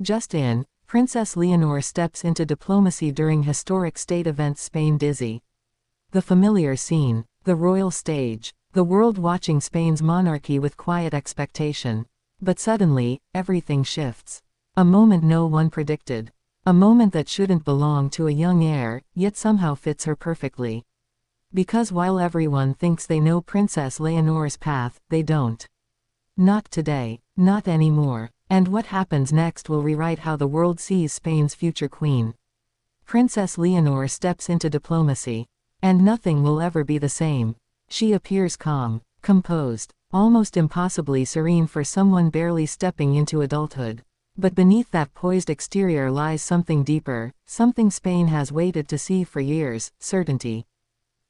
Just in, Princess Leonor steps into diplomacy during historic state events Spain dizzy. The familiar scene, the royal stage, the world watching Spain's monarchy with quiet expectation. But suddenly, everything shifts. A moment no one predicted. A moment that shouldn't belong to a young heir, yet somehow fits her perfectly. Because while everyone thinks they know Princess Leonor's path, they don't. Not today, not anymore. And what happens next will rewrite how the world sees Spain's future queen. Princess Leonor steps into diplomacy. And nothing will ever be the same. She appears calm, composed, almost impossibly serene for someone barely stepping into adulthood. But beneath that poised exterior lies something deeper, something Spain has waited to see for years: certainty.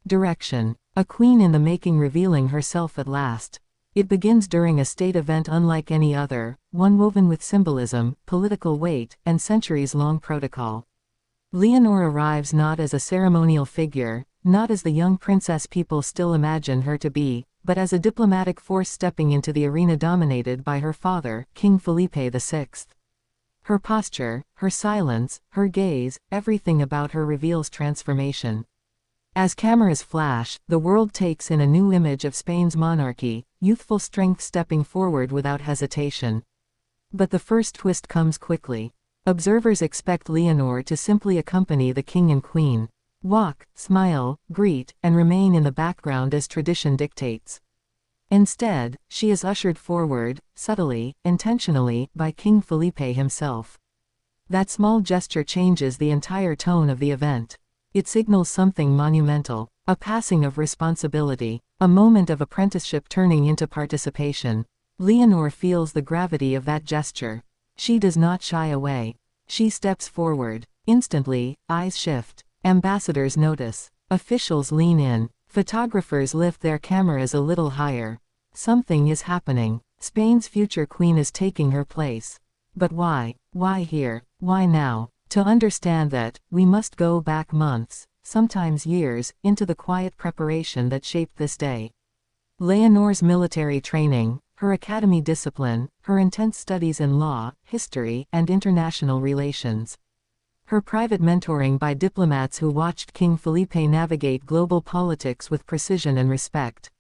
Direction. A queen in the making revealing herself at last. It begins during a state event unlike any other, one woven with symbolism, political weight, and centuries-long protocol. Leonor arrives not as a ceremonial figure, not as the young princess people still imagine her to be, but as a diplomatic force stepping into the arena dominated by her father, King Felipe VI. Her posture, her silence, her gaze, everything about her reveals transformation. As cameras flash, the world takes in a new image of Spain's monarchy, youthful strength stepping forward without hesitation. But the first twist comes quickly. Observers expect Leonor to simply accompany the king and queen. Walk, smile, greet, and remain in the background as tradition dictates. Instead, she is ushered forward, subtly, intentionally, by King Felipe himself. That small gesture changes the entire tone of the event. It signals something monumental, a passing of responsibility, a moment of apprenticeship turning into participation. Leonor feels the gravity of that gesture. She does not shy away. She steps forward. Instantly, eyes shift. Ambassadors notice. Officials lean in. Photographers lift their cameras a little higher. Something is happening. Spain's future queen is taking her place. But why? Why here? Why now? To understand that, we must go back months, sometimes years, into the quiet preparation that shaped this day. Leonor's military training, her academy discipline, her intense studies in law, history, and international relations. Her private mentoring by diplomats who watched King Felipe navigate global politics with precision and respect.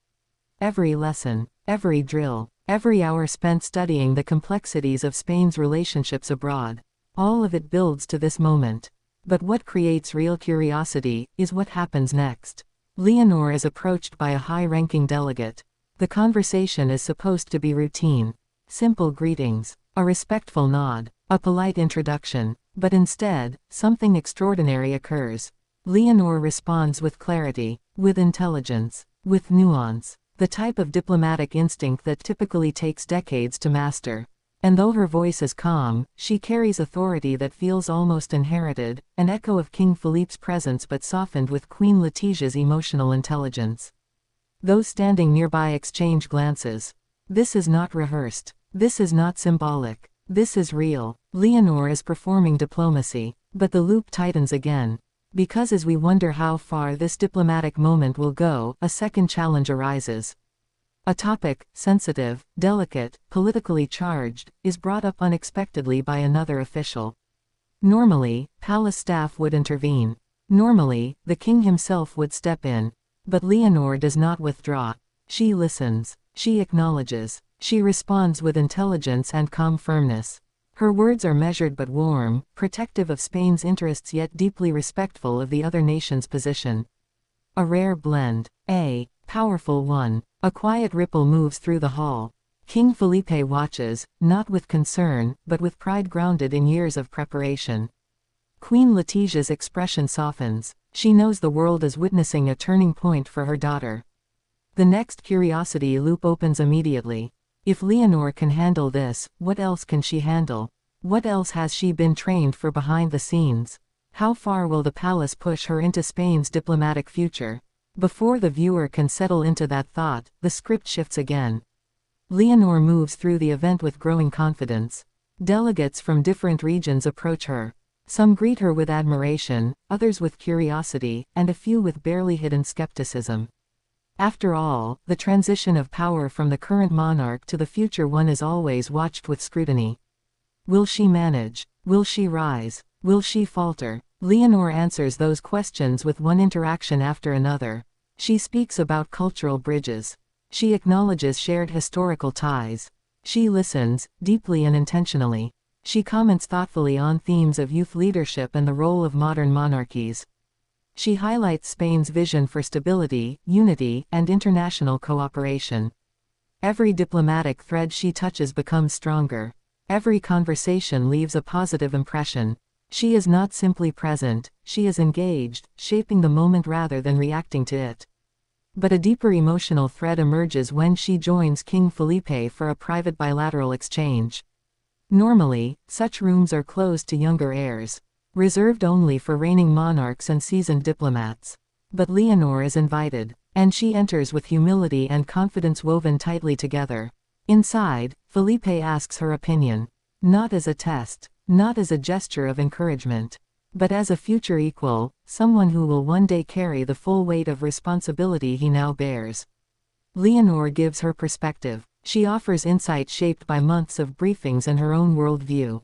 Every lesson, every drill, every hour spent studying the complexities of Spain's relationships abroad. All of it builds to this moment. But what creates real curiosity is what happens next. Leonor is approached by a high-ranking delegate. The conversation is supposed to be routine. Simple greetings, a respectful nod, a polite introduction. But instead, something extraordinary occurs. Leonor responds with clarity, with intelligence, with nuance, the type of diplomatic instinct that typically takes decades to master. And though her voice is calm, she carries authority that feels almost inherited, an echo of King Felipe's presence but softened with Queen Letitia's emotional intelligence. Those standing nearby exchange glances. This is not rehearsed. This is not symbolic. This is real. Leonor is performing diplomacy. But the loop tightens again. Because as we wonder how far this diplomatic moment will go, a second challenge arises. A topic, sensitive, delicate, politically charged, is brought up unexpectedly by another official. Normally, palace staff would intervene. Normally, the king himself would step in. But Leonor does not withdraw. She listens. She acknowledges. She responds with intelligence and calm firmness. Her words are measured but warm, protective of Spain's interests yet deeply respectful of the other nation's position. A rare blend. A powerful one. A quiet ripple moves through the hall. King Felipe watches, not with concern, but with pride grounded in years of preparation. Queen Letitia's expression softens. She knows the world is witnessing a turning point for her daughter. The next curiosity loop opens immediately. If Leonor can handle this, what else can she handle? What else has she been trained for behind the scenes? How far will the palace push her into Spain's diplomatic future? Before the viewer can settle into that thought, the script shifts again. Leonor moves through the event with growing confidence. Delegates from different regions approach her. Some greet her with admiration, others with curiosity, and a few with barely hidden skepticism. After all, the transition of power from the current monarch to the future one is always watched with scrutiny. Will she manage? Will she rise? Will she falter? Leonor answers those questions with one interaction after another. She speaks about cultural bridges. She acknowledges shared historical ties. She listens, deeply and intentionally. She comments thoughtfully on themes of youth leadership and the role of modern monarchies. She highlights Spain's vision for stability, unity, and international cooperation. Every diplomatic thread she touches becomes stronger. Every conversation leaves a positive impression. She is not simply present, she is engaged, shaping the moment rather than reacting to it. But a deeper emotional thread emerges when she joins King Felipe for a private bilateral exchange. Normally, such rooms are closed to younger heirs, reserved only for reigning monarchs and seasoned diplomats. But Leonor is invited, and she enters with humility and confidence woven tightly together. Inside, Felipe asks her opinion. Not as a test, not as a gesture of encouragement, but as a future equal, someone who will one day carry the full weight of responsibility he now bears. Leonor gives her perspective. She offers insight shaped by months of briefings and her own worldview.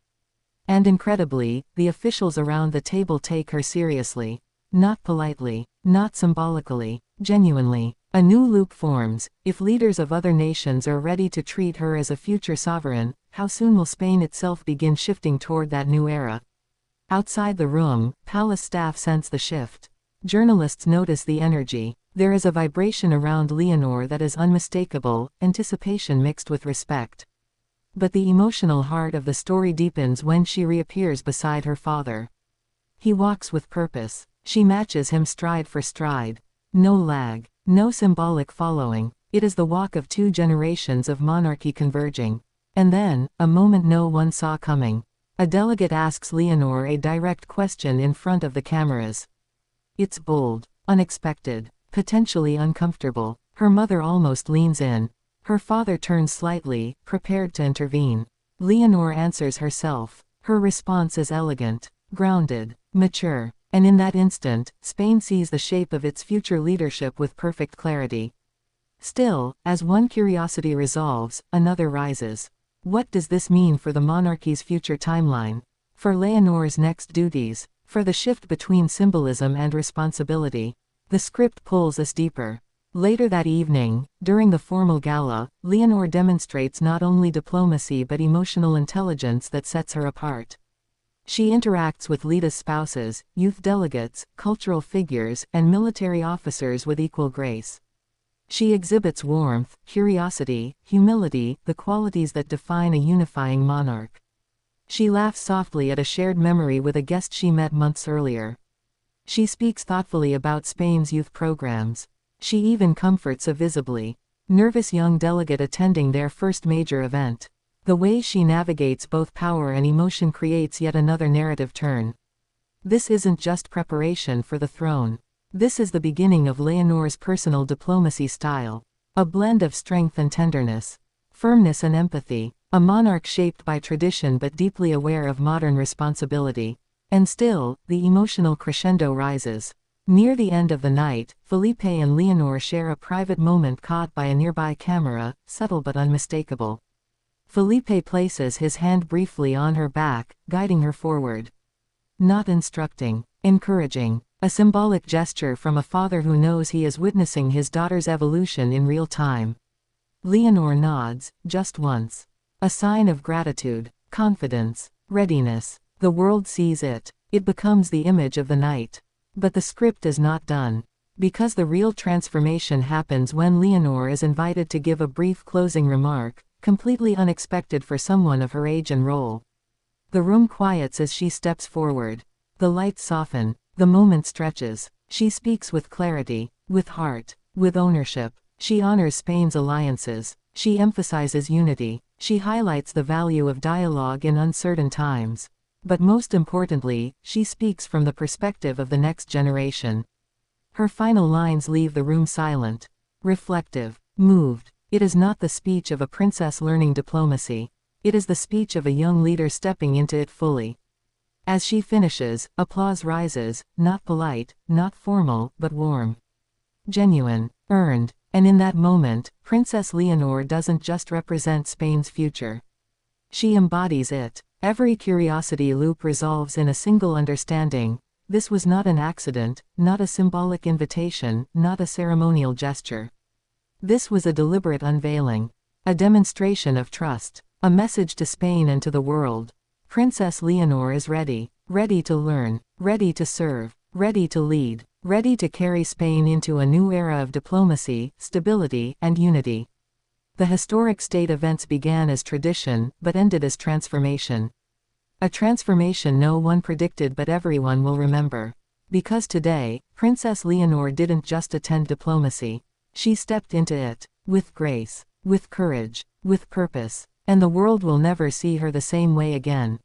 And incredibly, the officials around the table take her seriously. Not politely, not symbolically, genuinely. A new loop forms. If leaders of other nations are ready to treat her as a future sovereign, how soon will Spain itself begin shifting toward that new era? Outside the room, palace staff sense the shift. Journalists notice the energy. There is a vibration around Leonor that is unmistakable, anticipation mixed with respect. But the emotional heart of the story deepens when she reappears beside her father. He walks with purpose. She matches him stride for stride. No lag, no symbolic following. It is the walk of two generations of monarchy converging. And then, a moment no one saw coming. A delegate asks Leonor a direct question in front of the cameras. It's bold, unexpected, potentially uncomfortable. Her mother almost leans in. Her father turns slightly, prepared to intervene. Leonor answers herself. Her response is elegant, grounded, mature. And in that instant, Spain sees the shape of its future leadership with perfect clarity. Still, as one curiosity resolves, another rises. What does this mean for the monarchy's future timeline? For Leonor's next duties? For the shift between symbolism and responsibility? The script pulls us deeper. Later that evening, during the formal gala, Leonor demonstrates not only diplomacy but emotional intelligence that sets her apart. She interacts with leaders' spouses, youth delegates, cultural figures, and military officers with equal grace. She exhibits warmth, curiosity, humility, the qualities that define a unifying monarch. She laughs softly at a shared memory with a guest she met months earlier. She speaks thoughtfully about Spain's youth programs. She even comforts a visibly nervous young delegate attending their first major event. The way she navigates both power and emotion creates yet another narrative turn. This isn't just preparation for the throne. This is the beginning of Leonor's personal diplomacy style. A blend of strength and tenderness, firmness and empathy. A monarch shaped by tradition but deeply aware of modern responsibility. And still, the emotional crescendo rises. Near the end of the night, Felipe and Leonor share a private moment caught by a nearby camera, subtle but unmistakable. Felipe places his hand briefly on her back, guiding her forward. Not instructing, encouraging. A symbolic gesture from a father who knows he is witnessing his daughter's evolution in real time. Leonor nods, just once. A sign of gratitude, confidence, readiness. The world sees it. It becomes the image of the night. But the script is not done. Because the real transformation happens when Leonor is invited to give a brief closing remark, completely unexpected for someone of her age and role. The room quiets as she steps forward. The lights soften. The moment stretches. She speaks with clarity, with heart, with ownership. She honors Spain's alliances. She emphasizes unity. She highlights the value of dialogue in uncertain times. But most importantly, she speaks from the perspective of the next generation. Her final lines leave the room silent, reflective, moved. It is not the speech of a princess learning diplomacy. It is the speech of a young leader stepping into it fully. As she finishes, applause rises, not polite, not formal, but warm. Genuine, earned. And in that moment, Princess Leonor doesn't just represent Spain's future. She embodies it. Every curiosity loop resolves in a single understanding. This was not an accident, not a symbolic invitation, not a ceremonial gesture. This was a deliberate unveiling. A demonstration of trust. A message to Spain and to the world. Princess Leonor is ready. Ready to learn. Ready to serve. Ready to lead. Ready to carry Spain into a new era of diplomacy, stability, and unity. The historic state events began as tradition, but ended as transformation. A transformation no one predicted but everyone will remember. Because today, Princess Leonor didn't just attend diplomacy. She stepped into it. With grace. With courage. With purpose. And the world will never see her the same way again.